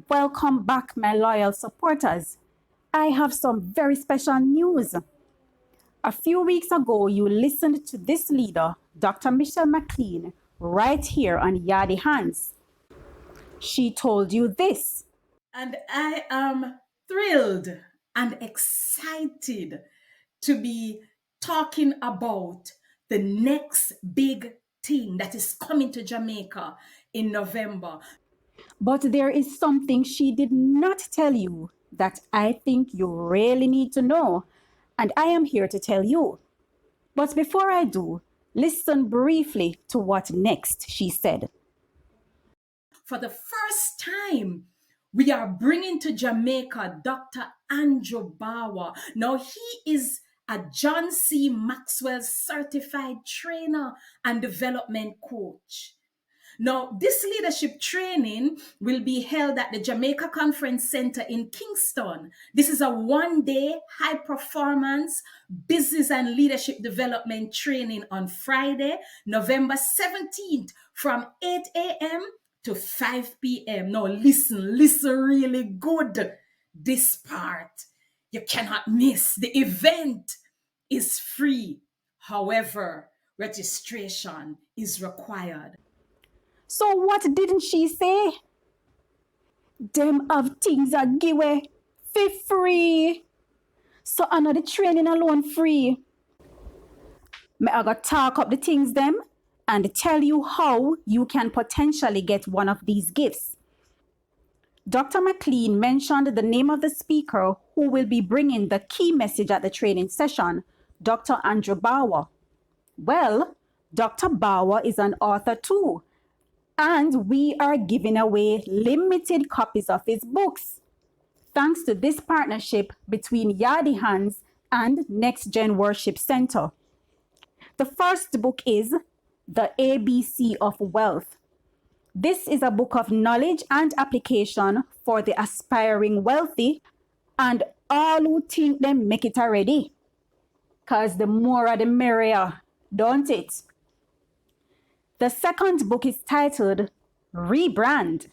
Welcome back, my loyal supporters. I have some very special news. A few weeks ago, you listened to this leader, Dr. Michelle McLean, right here on Yardie Hands. She told you this. And I am thrilled and excited to be talking about the next big thing that is coming to Jamaica in November. But there is something she did not tell you that I think you really need to know, and I am here to tell you. But before I do, listen briefly to what next she said. For the first time, we are bringing to Jamaica Dr. Bawa. Now, he is a John C. Maxwell certified trainer and development coach. Now, this leadership training will be held at the Jamaica Conference Center in Kingston. This is a one-day high performance business and leadership development training on Friday, November 17th from 8 a.m. to 5 p.m. Now, listen really good. This part you cannot miss. The event is free. However, registration is required. So what didn't she say? Them have things that give away for free. So another training alone free. I gotta talk up the things them and tell you how you can potentially get one of these gifts. Dr. McLean mentioned the name of the speaker who will be bringing the key message at the training session, Dr. Bawa. Well, Dr. Bawa is an author too, and we are giving away limited copies of his books, thanks to this partnership between Yardie Hands and Next Gen Worship Center. The first book is The ABC of Wealth. This is a book of knowledge and application for the aspiring wealthy and all who think they make it already. Because the more the merrier, don't it? The second book is titled Rebrand.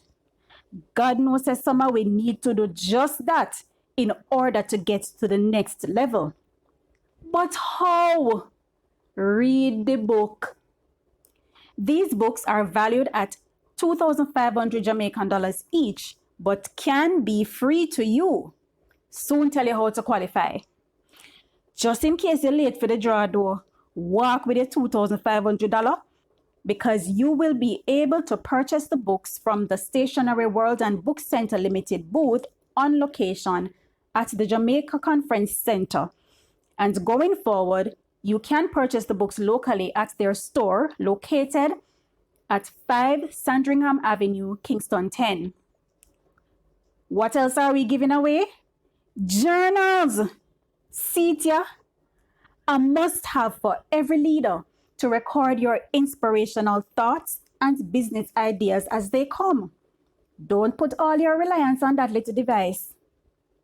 God knows that somehow we need to do just that in order to get to the next level. But how? Read the book. These books are valued at 2,500 Jamaican dollars each, but can be free to you. Soon tell you how to qualify. Just in case you're late for the draw though, walk with your $2,500 because you will be able to purchase the books from the Stationery World and Book Center Limited booth on location at the Jamaica Conference Center. And going forward, you can purchase the books locally at their store located at 5 Sandringham Avenue, Kingston 10. What else are we giving away? Journals. See ya. A must-have for every leader to record your inspirational thoughts and business ideas as they come. Don't put all your reliance on that little device.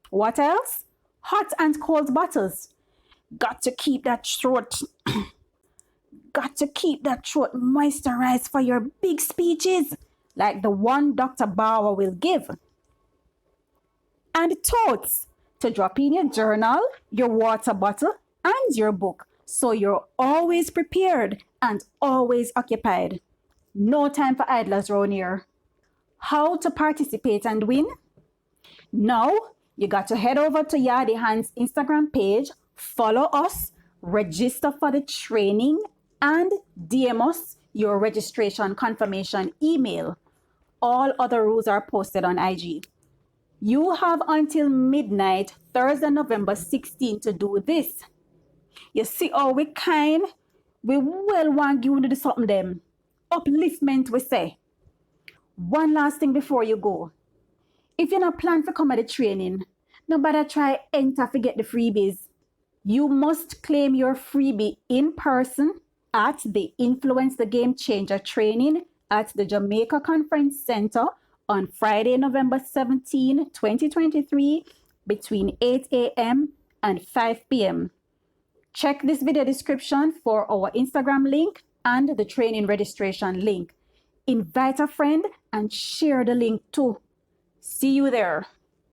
What else? Hot and cold bottles. Got to keep that throat moisturized for your big speeches, like the one Dr. Bawa will give. And totes to drop in your journal, your water bottle, and your book, so you're always prepared and always occupied. No time for idlers around here. How to participate and win? Now, you got to head over to Yardie Hands Instagram page, follow us, register for the training, and DM us your registration confirmation email. All other rules are posted on IG. You have until midnight, Thursday, November 16th to do this. You see how we kind? We well want you to do something them. Upliftment, we say. One last thing before you go. If you're not planning to come at the training, nobody try enter to get the freebies. You must claim your freebie in person at the Influence the Gamechanger training at the Jamaica Conference Center on Friday, November 17, 2023, between 8 a.m. and 5 p.m. Check this video description for our Instagram link and the training registration link. Invite a friend and share the link too. See you there.